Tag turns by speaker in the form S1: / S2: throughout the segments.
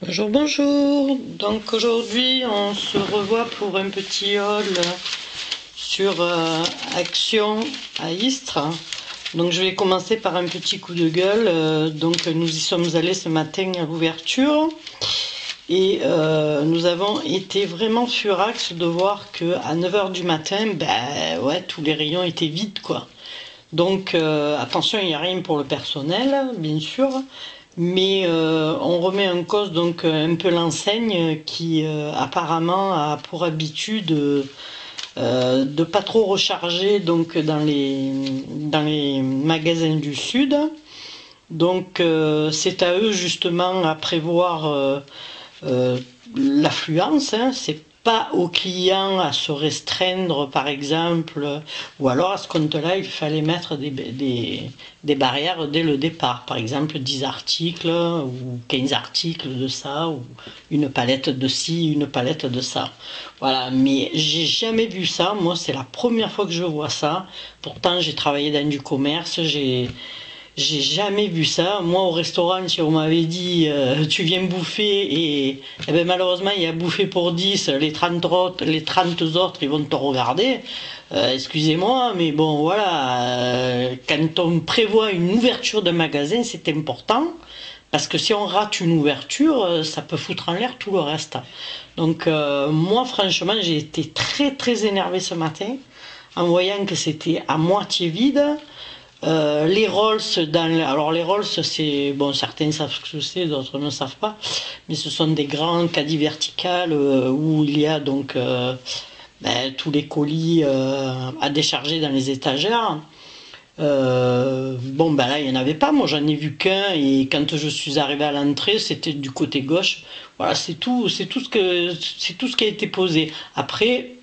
S1: Bonjour, bonjour. Donc aujourd'hui on se revoit pour un petit haul sur Action à Istres. Donc je vais commencer par un petit coup de gueule. Donc nous y sommes allés ce matin à l'ouverture et nous avons été vraiment furax de voir que à 9 h du matin, ben ouais, tous les rayons étaient vides quoi. Donc attention, il n'y a rien pour le personnel, bien sûr, mais on remet en cause donc un peu l'enseigne qui apparemment a pour habitude de pas trop recharger donc dans les magasins du sud. Donc c'est à eux justement à prévoir euh, l'affluence, hein. C'est pas aux clients à se restreindre par exemple, ou alors à ce compte-là il fallait mettre des barrières dès le départ, par exemple 10 articles ou 15 articles de ça, ou une palette de ci, une palette de ça. Voilà, mais j'ai jamais vu ça, moi c'est la première fois que je vois ça. Pourtant j'ai travaillé dans du commerce, j'ai jamais vu ça. Moi, au restaurant, si on m'avait dit tu viens bouffer et ben, malheureusement il y a bouffé pour 10, les 30 autres ils vont te regarder. Excusez-moi, mais bon voilà, quand on prévoit une ouverture de magasin, c'est important. Parce que si on rate une ouverture, ça peut foutre en l'air tout le reste. Donc moi franchement j'ai été très très énervée ce matin en voyant que c'était à moitié vide. Les Rolls alors les Rolls c'est bon, certains savent ce que c'est, d'autres ne savent pas, mais ce sont des grands caddies verticales où il y a donc tous les colis à décharger dans les étagères. Bon ben là il n'y en avait pas, moi j'en ai vu qu'un et quand je suis arrivé à l'entrée c'était du côté gauche. Voilà, c'est tout ce qui a été posé. Après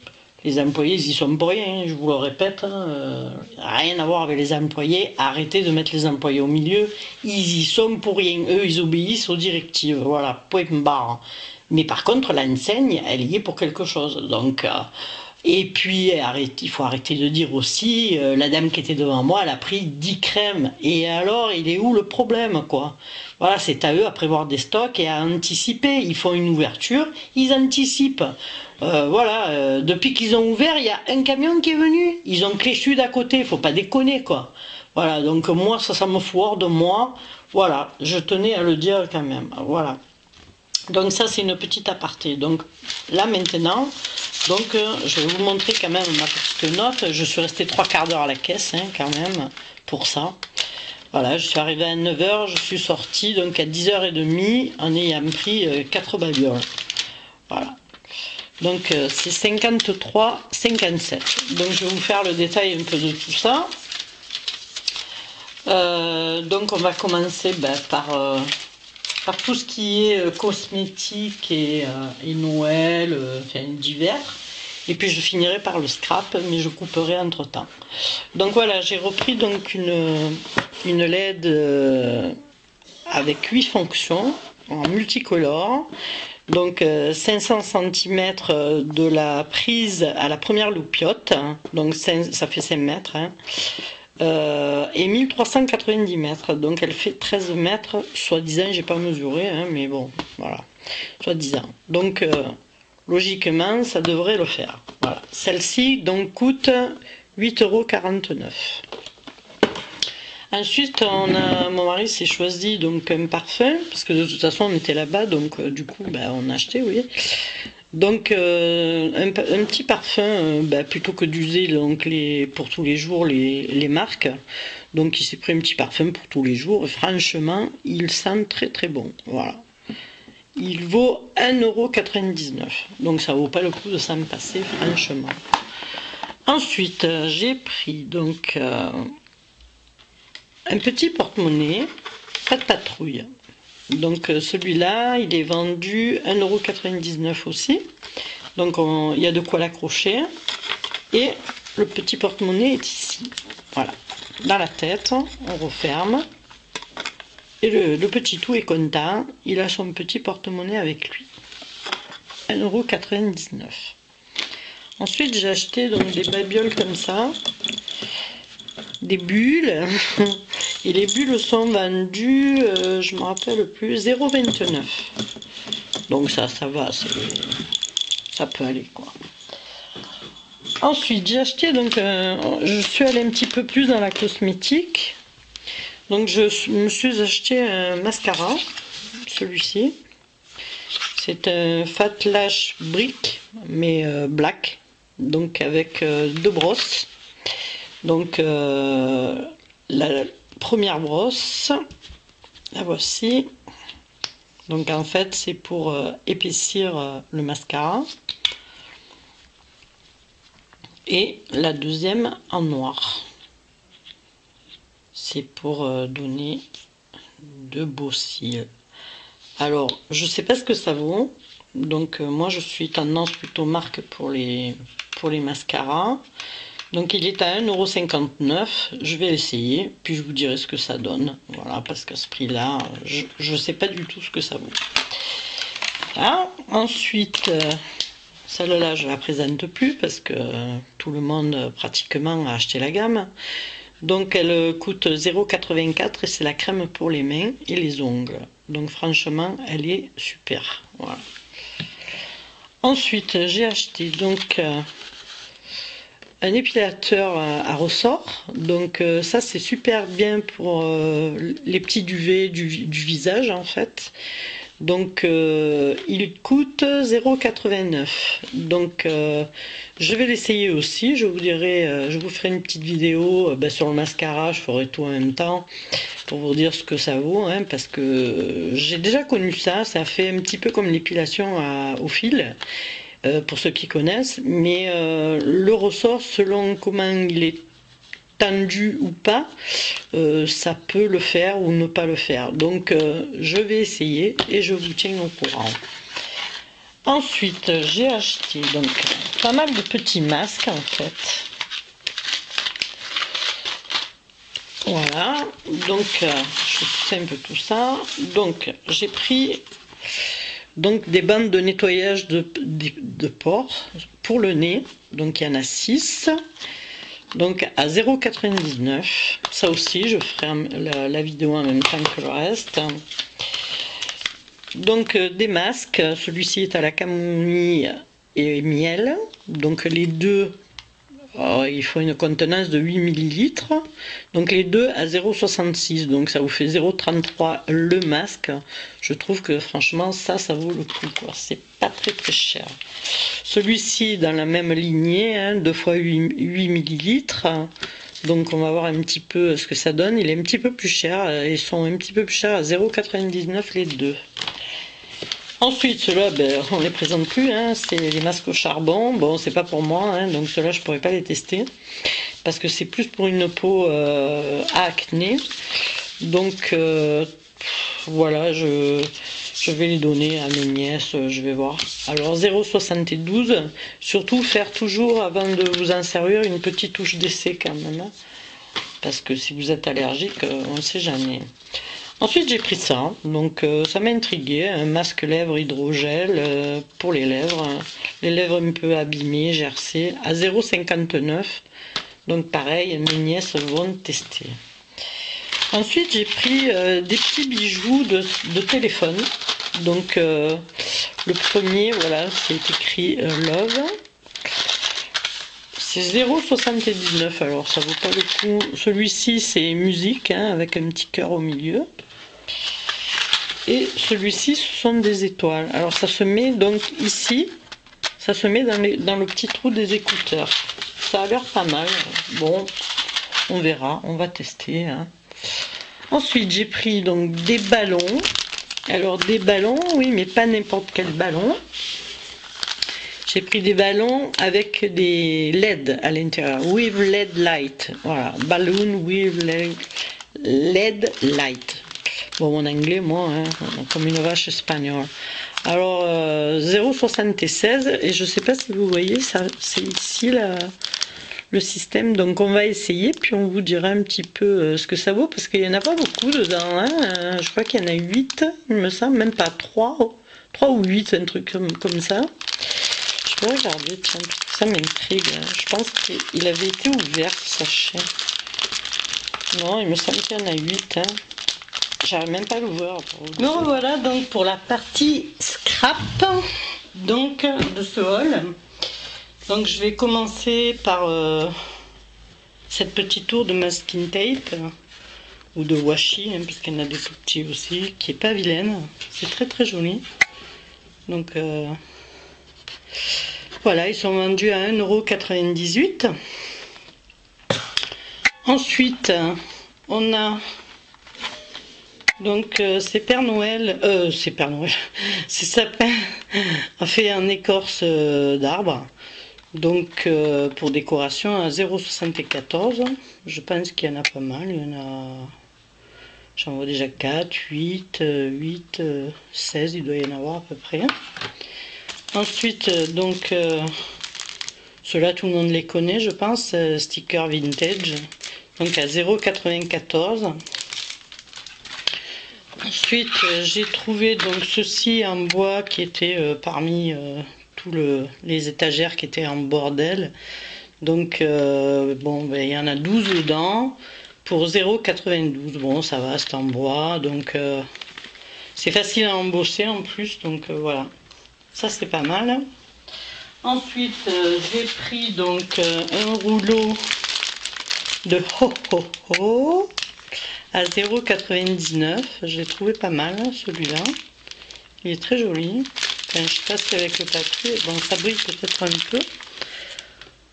S1: les employés, ils y sont pour rien, je vous le répète, hein, rien à voir avec les employés, arrêtez de mettre les employés au milieu, ils y sont pour rien, eux ils obéissent aux directives, voilà, point barre. Mais par contre l'enseigne, elle y est pour quelque chose, donc... et puis, il faut arrêter de dire aussi, la dame qui était devant moi, elle a pris 10 crèmes. Et alors, il est où le problème, quoi? Voilà, c'est à eux à prévoir des stocks et à anticiper. Ils font une ouverture, ils anticipent. Voilà, depuis qu'ils ont ouvert, il y a un camion qui est venu. Ils ont Clé Sud à côté, faut pas déconner, quoi. Voilà, donc moi, ça me fout hors de moi. Voilà, je tenais à le dire quand même. Voilà. Donc ça c'est une petite aparté. Donc là maintenant, donc je vais vous montrer quand même ma petite note. Je suis restée 3/4 d'heure à la caisse hein, quand même pour ça. Voilà, je suis arrivée à 9 h, je suis sortie donc à 10 h 30 en ayant pris 4 bagnoles. Voilà. Donc c'est 53,57. Donc je vais vous faire le détail un peu de tout ça. Donc on va commencer par tout ce qui est cosmétique et Noël, enfin divers. Et puis je finirai par le scrap, mais je couperai entre temps. Donc voilà, j'ai repris donc une LED avec 8 fonctions en multicolore. Donc 500 cm de la prise à la première loupiote, donc ça fait 5 mètres. Hein. Et 1390 mètres, donc elle fait 13 mètres, soi-disant, j'ai pas mesuré, hein, mais bon, voilà, soi-disant. Donc, logiquement, ça devrait le faire. Voilà. Celle-ci, donc, coûte 8,49 €. Ensuite, mon mari s'est choisi donc un parfum, parce que de toute façon, on était là-bas, donc du coup, on a acheté, oui. Donc un petit parfum plutôt que d'user donc pour tous les jours les marques. Donc il s'est pris un petit parfum pour tous les jours et franchement il sent très très bon. Voilà. Il vaut 1,99 €. Donc ça vaut pas le coup de s'en passer franchement. Ensuite j'ai pris donc un petit porte-monnaie, pas de patrouille. Donc celui-là, il est vendu 1,99 € aussi. Donc il y a de quoi l'accrocher. Et le petit porte-monnaie est ici. Voilà. Dans la tête, on referme. Et le petit tout est content. Il a son petit porte-monnaie avec lui. 1,99 €. Ensuite, j'ai acheté donc des babioles comme ça. Des bulles. Et les bulles sont vendues, je me rappelle plus, 0,29 €. Donc ça va, ça peut aller quoi. Ensuite j'ai acheté, donc je suis allée un petit peu plus dans la cosmétique. Donc je me suis acheté un mascara, celui-ci. C'est un Fat Lash Brick, mais black, donc avec deux brosses. Donc la première brosse, la voici. Donc en fait c'est pour épaissir le mascara. Et la deuxième en noir. C'est pour donner de beaux cils. Alors je sais pas ce que ça vaut. Donc moi je suis tendance plutôt marque pour les mascaras. Donc il est à 1,59 €. Je vais l'essayer, puis je vous dirai ce que ça donne. Voilà, parce qu'à ce prix-là, je ne sais pas du tout ce que ça vaut. Voilà. Ensuite, celle-là, je ne la présente plus parce que tout le monde pratiquement a acheté la gamme. Donc elle coûte 0,84 € et c'est la crème pour les mains et les ongles. Donc franchement, elle est super. Voilà. Ensuite, j'ai acheté donc un épilateur à ressort. Donc ça c'est super bien pour les petits duvets du visage en fait. Donc il coûte 0,89 €. Donc je vais l'essayer aussi. Je vous dirai, je vous ferai une petite vidéo sur le mascara. Je ferai tout en même temps pour vous dire ce que ça vaut, hein, parce que j'ai déjà connu ça. Ça fait un petit peu comme l'épilation au fil. Pour ceux qui connaissent, mais le ressort, selon comment il est tendu ou pas, ça peut le faire ou ne pas le faire. Donc je vais essayer et je vous tiens au courant. Ensuite j'ai acheté donc pas mal de petits masques en fait. Voilà, donc je vais pousser un peu tout ça. Donc j'ai pris donc des bandes de nettoyage de pores pour le nez. Donc il y en a 6. Donc à 0,99 €. Ça aussi je ferai la vidéo en même temps que le reste. Donc des masques. Celui-ci est à la camomille et miel. Donc les deux, il faut une contenance de 8 ml. Donc les deux à 0,66 €. Donc ça vous fait 0,33 € le masque. Je trouve que franchement ça vaut le coup, quoi. C'est pas très cher. Celui-ci dans la même lignée, hein, 2 x 8 ml. Donc on va voir un petit peu ce que ça donne. Il est un petit peu plus cher. Ils sont un petit peu plus chers à 0,99 € les deux. Ensuite, ceux-là, on les présente plus, hein, c'est les masques au charbon. Bon, c'est pas pour moi, hein, donc ceux-là, je pourrais pas les tester. Parce que c'est plus pour une peau à acné. Donc, voilà, je vais les donner à mes nièces, je vais voir. Alors, 0,72 €. Surtout, faire toujours, avant de vous en servir, une petite touche d'essai quand même. Hein, parce que si vous êtes allergique, on ne sait jamais. Ensuite j'ai pris ça, donc ça m'a intrigué, un masque lèvres hydrogel pour les lèvres un peu abîmées, gercées, à 0,59 €. Donc pareil, mes nièces vont tester. Ensuite j'ai pris des petits bijoux de téléphone. Donc le premier, voilà, c'est écrit Love. C'est 0,79 €, alors ça vaut pas le coup. Celui-ci c'est musique, hein, avec un petit cœur au milieu. Et celui-ci, ce sont des étoiles. Alors ça se met donc ici, ça se met dans le petit trou des écouteurs. Ça a l'air pas mal. Bon, on verra, on va tester. Hein. Ensuite, j'ai pris donc des ballons. Alors des ballons, oui, mais pas n'importe quel ballon. J'ai pris des ballons avec des LED à l'intérieur. With LED light. Voilà, balloon with LED light. Bon, mon anglais, moi, hein, comme une vache espagnole. Alors, 0,76 €. Et je ne sais pas si vous voyez, c'est ici le système. Donc, on va essayer, puis on vous dira un petit peu ce que ça vaut. Parce qu'il n'y en a pas beaucoup dedans. Hein. Je crois qu'il y en a 8, il me semble. Même pas 3 ou 8, un truc comme ça. Je vais regarder, tiens, ça m'intrigue. Je pense qu'il avait été ouvert, ce sachet. Non, il me semble qu'il y en a 8. Hein. J'arrive même pas à l'ouvrir. Donc voilà, donc pour la partie scrap donc de ce haul. Donc je vais commencer par cette petite tour de masking tape ou de washi, hein, puisqu'il y en a des tout petits aussi, qui est pas vilaine. C'est très très joli. Donc voilà, ils sont vendus à 1,98 €. Ensuite, on a donc c'est Père Noël, c'est sapin a fait en écorce d'arbre. Donc pour décoration à 0,74 €. Je pense qu'il y en a pas mal. Il y en a, j'en vois déjà 4, 8, 16, il doit y en avoir à peu près. Ensuite, donc, ceux-là, tout le monde les connaît, je pense, sticker vintage, donc à 0,94 €. Ensuite, j'ai trouvé donc ceci en bois qui était parmi tous les étagères qui étaient en bordel. Donc, bon, ben, il y en a 12 dedans pour 0,92 €. Bon, ça va, c'est en bois, donc c'est facile à embosser en plus, donc voilà. Ça c'est pas mal. Ensuite j'ai pris donc un rouleau de Ho Ho Ho à 0,99 €. Je l'ai trouvé pas mal celui-là. Il est très joli. Enfin, je sais pas si avec le papier, bon ça brille peut-être un peu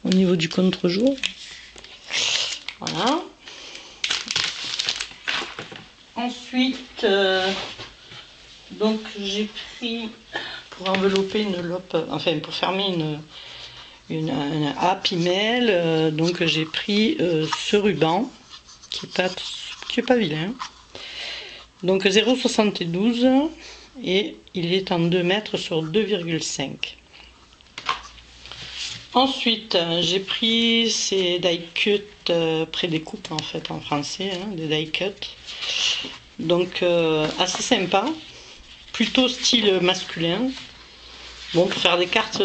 S1: au niveau du contre-jour. Voilà. Ensuite donc j'ai pris pour envelopper une lope, enfin pour fermer un Happy Mail, donc j'ai pris ce ruban qui est pas vilain. Donc 0,72 € et il est en 2 mètres sur 2,5. Ensuite j'ai pris ces die cut pré-découpe en fait en français, hein, des die cut. Donc assez sympa. Plutôt style masculin. Bon, pour faire des cartes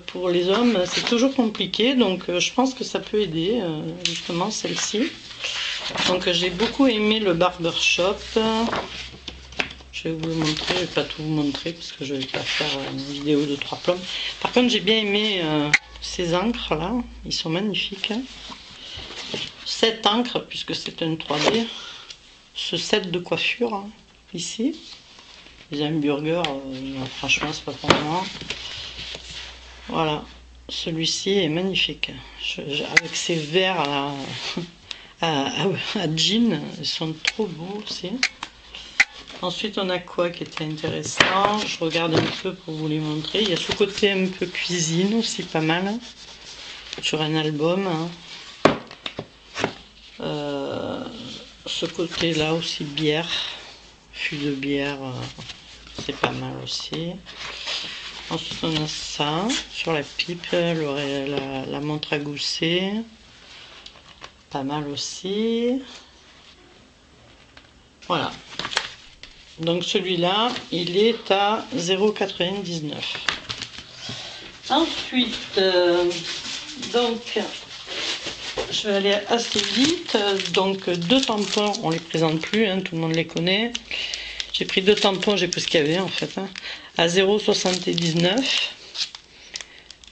S1: pour les hommes, c'est toujours compliqué, donc je pense que ça peut aider, justement celle-ci. Donc j'ai beaucoup aimé le Barbershop. Je vais vous le montrer, je vais pas tout vous montrer parce que je vais pas faire une vidéo de 3 plombs. Par contre, j'ai bien aimé ces encres là, ils sont magnifiques. Cette encre, puisque c'est un 3D, ce set de coiffure hein, ici. Les hamburgers, franchement, c'est pas pour moi. Voilà, celui-ci est magnifique. Avec ces verres à jean, ils sont trop beaux aussi. Ensuite, on a quoi qui était intéressant? Je regarde un peu pour vous les montrer. Il y a ce côté un peu cuisine aussi, pas mal. Sur un album. Hein. Ce côté-là aussi, bière. Fût de bière. C'est pas mal aussi. Ensuite on a ça sur la pipe, la montre à gousset, pas mal aussi. Voilà. Donc celui-là, il est à 0,99 €. Ensuite, donc je vais aller assez vite. Donc 2 tampons, on les présente plus, hein, tout le monde les connaît. J'ai pris 2 tampons, j'ai pris ce qu'il y avait en fait, hein, à 0,79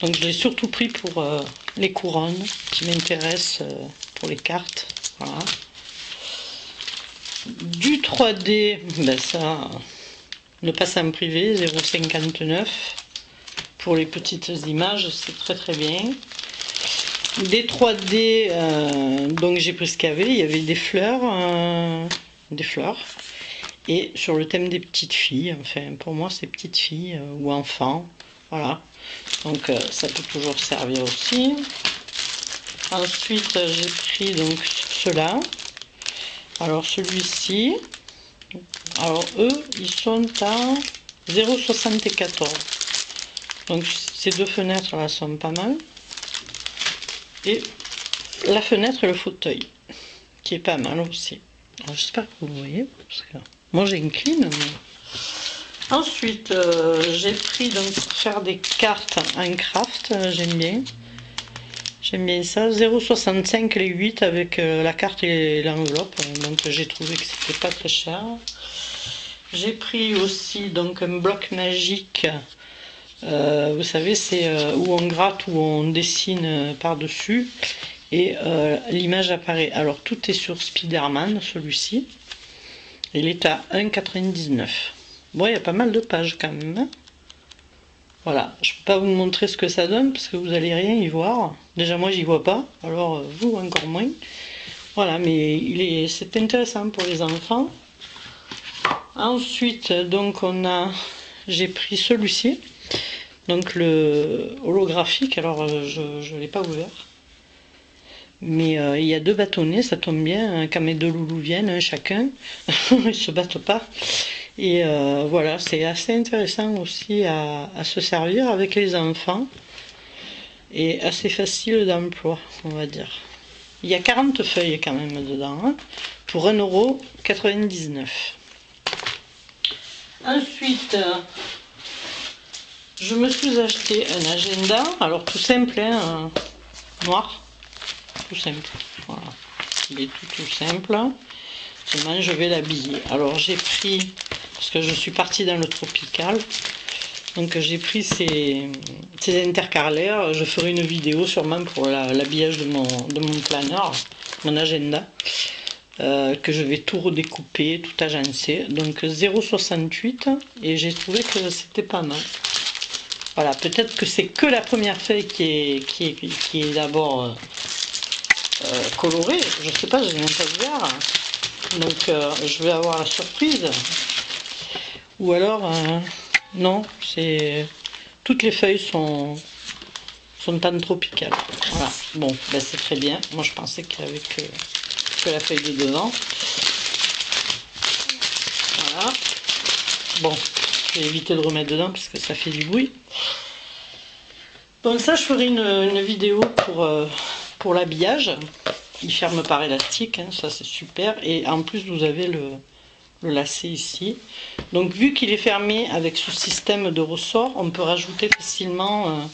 S1: €. Donc je l'ai surtout pris pour les couronnes qui m'intéressent pour les cartes. Voilà. Du 3D, ben ça, ne pas s'en priver, 0,59 € pour les petites images, c'est très très bien. Des 3D, donc j'ai pris ce qu'il y avait, il y avait des fleurs. Et sur le thème des petites filles, enfin pour moi c'est petites filles ou enfants, voilà. Donc ça peut toujours servir aussi. Ensuite j'ai pris donc ceux-là. Alors celui-ci, alors eux ils sont à 0,74 €. Donc ces 2 fenêtres là sont pas mal. Et la fenêtre et le fauteuil, qui est pas mal aussi. Alors j'espère que vous voyez, parce que moi j'incline. Mais... Ensuite, j'ai pris donc pour faire des cartes en craft, j'aime bien. J'aime bien ça, 0,65 € les 8 avec la carte et l'enveloppe. Donc j'ai trouvé que c'était pas très cher. J'ai pris aussi donc un bloc magique. Vous savez, c'est où on gratte, où on dessine par-dessus. Et l'image apparaît. Alors tout est sur Spider-Man, celui-ci. Il est à 1,99 €. Bon, il y a pas mal de pages quand même. Hein. Voilà, je ne peux pas vous montrer ce que ça donne parce que vous n'allez rien y voir. Déjà moi j'y vois pas, alors vous encore moins. Voilà, mais c'est intéressant pour les enfants. Ensuite, donc j'ai pris celui-ci, donc le holographique. Alors je ne l'ai pas ouvert. Mais il y a 2 bâtonnets, ça tombe bien, quand mes 2 loulous viennent, un chacun, ils se battent pas. Et voilà, c'est assez intéressant aussi à se servir avec les enfants. Et assez facile d'emploi, on va dire. Il y a 40 feuilles quand même dedans, hein, pour 1,99 €. Ensuite, je me suis acheté un agenda, alors tout simple, hein, noir. Tout simple, voilà, il est tout simple. Seulement je vais l'habiller. Alors j'ai pris, parce que je suis partie dans le tropical, donc j'ai pris ces intercalaires. Je ferai une vidéo sûrement pour l'habillage de mon planeur, mon agenda, que je vais tout redécouper, tout agencer. Donc 0,68, et j'ai trouvé que c'était pas mal. Voilà, peut-être que c'est que la première feuille qui est d'abord coloré, je sais pas, je n'ai même pas ouvert, donc je vais avoir la surprise, ou alors non, c'est toutes les feuilles sont en tropical. Voilà, bon, ben c'est très bien. Moi je pensais qu'il n'y avait que la feuille de devant. Voilà, bon, je vais éviter de remettre dedans parce que ça fait du bruit. Donc ça, je ferai une vidéo pour l'habillage. Il ferme par élastique, hein, ça c'est super. Et en plus, vous avez le lacet ici. Donc vu qu'il est fermé avec ce système de ressort, on peut rajouter facilement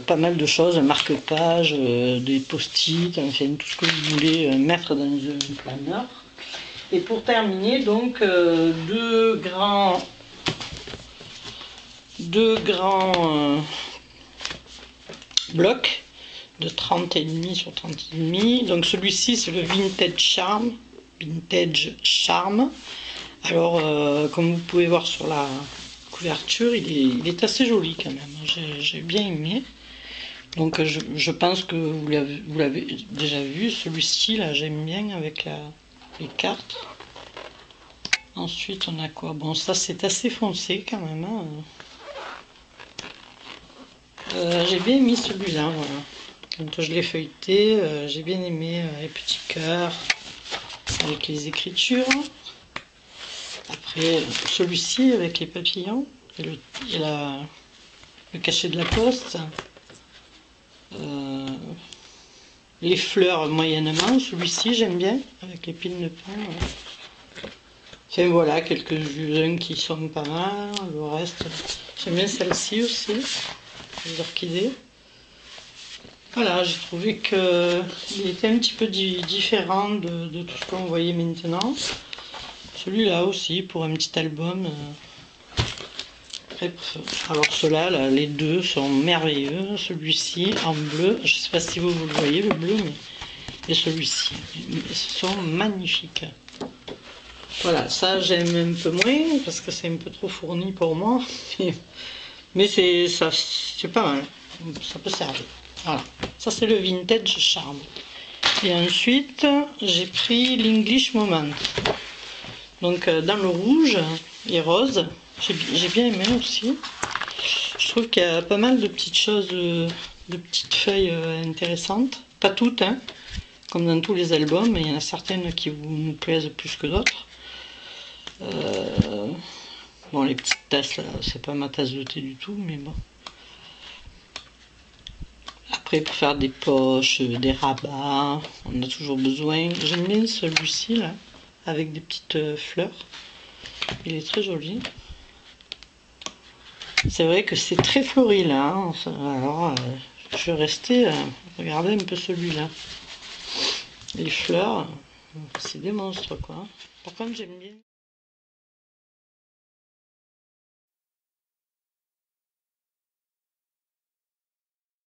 S1: pas mal de choses, un marque-page, des post-it, enfin tout ce que vous voulez mettre dans un planeur. Et pour terminer, donc deux grands blocs de 30,5 sur 30,5. Donc celui-ci c'est le Vintage Charm. Alors comme vous pouvez voir sur la couverture, il est assez joli quand même. J'ai bien aimé. Donc je pense que vous l'avez déjà vu. Celui-ci là, j'aime bien avec les cartes. Ensuite on a quoi? Bon, ça c'est assez foncé quand même. Hein. J'ai bien aimé celui-là, voilà. Quand je l'ai feuilleté, j'ai bien aimé les petits cœurs avec les écritures. Après, celui-ci avec les papillons et le cachet de la poste. Les fleurs moyennement. Celui-ci, j'aime bien avec les piles de pain. Enfin voilà, quelques-uns qui sont pas mal. Le reste, j'aime bien celle-ci aussi. Les orchidées. Voilà, j'ai trouvé qu'il était un petit peu différent de tout ce qu'on voyait maintenant. Celui-là aussi, pour un petit album. Alors ceux-là, là, les deux sont merveilleux. Celui-ci en bleu, je ne sais pas si vous le voyez, le bleu, mais et celui-ci. Ils sont magnifiques. Voilà, ça j'aime un peu moins, parce que c'est un peu trop fourni pour moi. Mais c'est pas mal, ça peut servir. Voilà, ça c'est le Vintage Charm. Et ensuite, j'ai pris l'English Moment. Donc dans le rouge et rose, j'ai bien aimé aussi. Je trouve qu'il y a pas mal de petites choses, de petites feuilles intéressantes. Pas toutes, hein, comme dans tous les albums, mais il y en a certaines qui vous plaisent plus que d'autres. Bon, les petites tasses là, c'est pas ma tasse de thé du tout, mais bon. Après, pour faire des poches, des rabats, on a toujours besoin. J'aime bien celui-ci là, avec des petites fleurs. Il est très joli. C'est vrai que c'est très fleuri là. Hein. Alors, je vais rester regarder un peu celui-là. Les fleurs, c'est des monstres quoi. Par contre, j'aime bien.